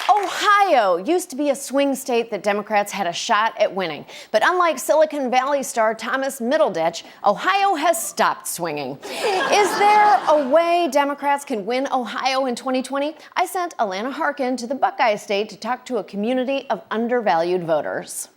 Ohio used to be a swing state that Democrats had a shot at winning. But unlike Silicon Valley star Thomas Middleditch, Ohio has stopped swinging. Is there a way Democrats can win Ohio in 2020? I sent Allana Harkin to the Buckeye State to talk to a community of undervalued voters.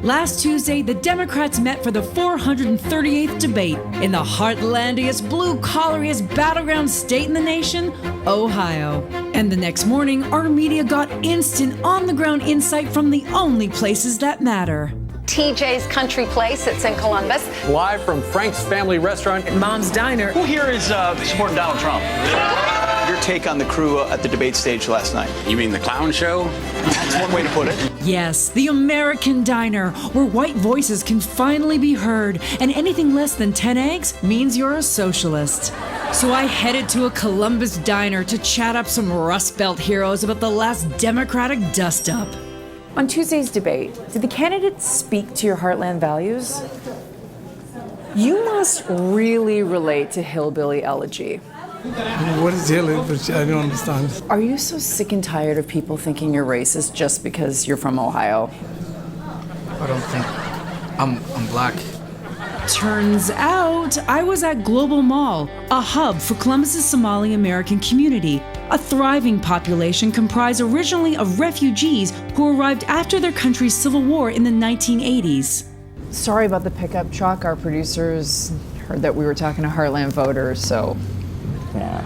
Last Tuesday, the Democrats met for the 438th debate in the heartlandiest, blue-collariest battleground state in the nation, Ohio. And the next morning, our media got instant, on-the-ground insight from the only places that matter. TJ's Country Place, it's in Columbus. Live from Frank's Family Restaurant. Mom's Diner. Who here is supporting Donald Trump? Your take on the crew at the debate stage last night? You mean the clown show? That's one way to put it. Yes, the American Diner, where white voices can finally be heard, and anything less than 10 eggs means you're a socialist. So I headed to a Columbus diner to chat up some Rust Belt heroes about the last Democratic dust-up. On Tuesday's debate, did the candidates speak to your heartland values? You must really relate to hillbilly elegy. What is hillbilly? I don't understand. Are you so sick and tired of people thinking you're racist just because you're from Ohio? I don't think I'm black. Turns out I was at Global Mall, a hub for Columbus's Somali American community, a thriving population comprised originally of refugees who arrived after their country's civil war in the 1980s. Sorry about the pickup truck. Our producers heard that we were talking to Heartland voters, so yeah.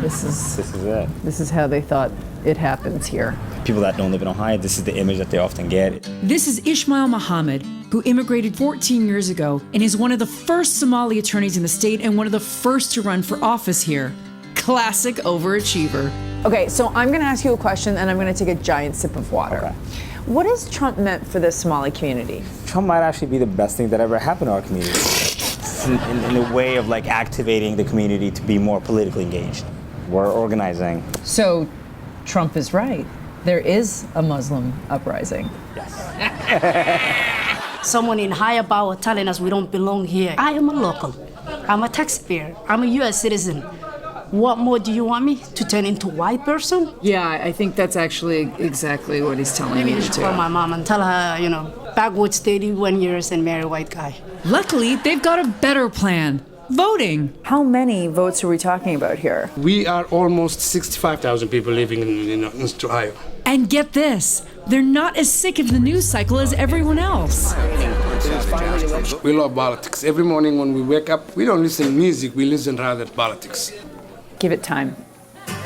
This is it. This is how they thought it happens here. People that don't live in Ohio, this is the image that they often get. This is Ismail Muhammad, who immigrated 14 years ago and is one of the first Somali attorneys in the state and one of the first to run for office here. Classic overachiever. Okay, so I'm going to ask you a question and I'm going to take a giant sip of water. Okay. What has Trump meant for the Somali community? Trump might actually be the best thing that ever happened to our community. It's in the way of like activating the community to be more politically engaged. We're organizing. So Trump is right. There is a Muslim uprising. Yes. Someone in higher power telling us we don't belong here. I am a local. I'm a taxpayer. I'm a U.S. citizen. What more do you want me to turn into a white person? Yeah, I think that's actually exactly what he's telling Maybe me I to should do. call my mom and tell her, backwards 31 years and marry a white guy. Luckily, they've got a better plan. Voting. How many votes are we talking about here? We are almost 65,000 people living in Ohio. And get this, they're not as sick of the news cycle as everyone else. We love politics. Every morning when we wake up, we don't listen to music, we listen rather to politics. Give it time.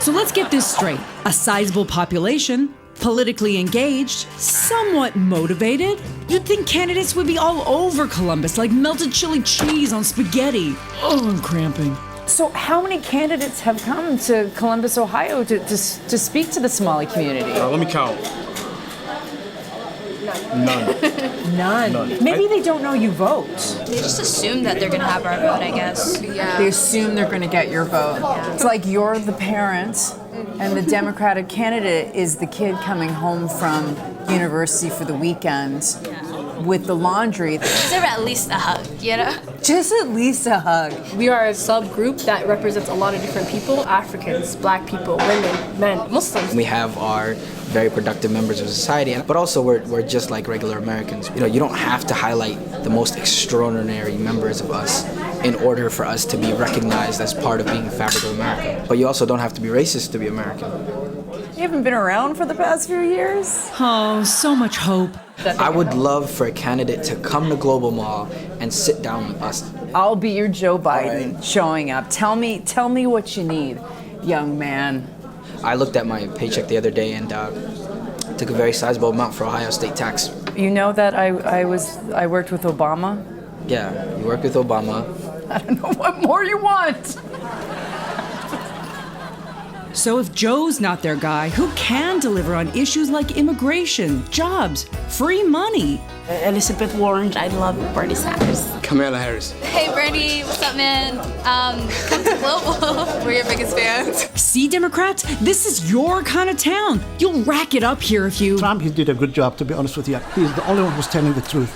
So let's get this straight. A sizable population, politically engaged, somewhat motivated. You'd think candidates would be all over Columbus like melted chili cheese on spaghetti. Oh, I'm cramping. So how many candidates have come to Columbus, Ohio to speak to the Somali community? Let me count. None. Maybe they don't know you vote. They just assume that they're going to have our vote, I guess. They assume they're going to get your vote. Yeah. It's like you're the parent and the Democratic candidate is the kid coming home from university for the weekend with the laundry. Deserve at least a hug, Just at least a hug. We are a subgroup that represents a lot of different people: Africans, black people, women, men, Muslims. We have our very productive members of society, but also we're just like regular Americans. You don't have to highlight the most extraordinary members of us in order for us to be recognized as part of being the fabric of America. But you also don't have to be racist to be American. You haven't been around for the past few years? Oh, so much hope. I would love for a candidate to come to Global Mall and sit down with us. I'll be your Joe Biden showing up. Tell me what you need, young man. I looked at my paycheck the other day and took a very sizable amount for Ohio state tax. You know that I worked with Obama? Yeah, you worked with Obama. I don't know what more you want. So if Joe's not their guy, who can deliver on issues like immigration, jobs, free money? Elizabeth Warren, I love Bernie Sanders. Kamala Harris. Hey, Bernie, what's up, man? Come to Global. We're your biggest fans. See, Democrats, this is your kind of town. You'll rack it up here if you... Trump, he did a good job, to be honest with you. He's the only one who's telling the truth.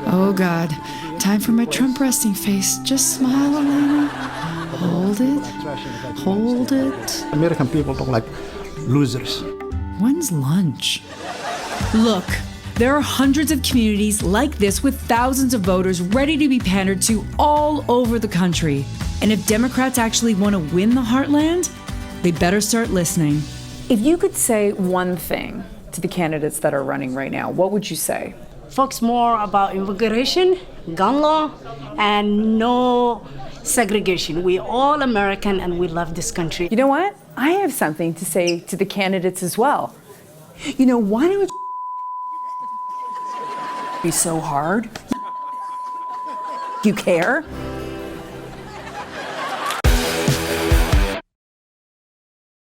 Oh, God. Time for my Trump resting face. Just smile, Allana. Hold it. Hold it. American people don't like losers. When's lunch? Look, there are hundreds of communities like this with thousands of voters ready to be pandered to all over the country. And if Democrats actually want to win the heartland, they better start listening. If you could say one thing to the candidates that are running right now, what would you say? Focus more about immigration, gun law, and no segregation. We're all American and we love this country. You know what? I have something to say to the candidates as well. You know, why don't be so hard? You care?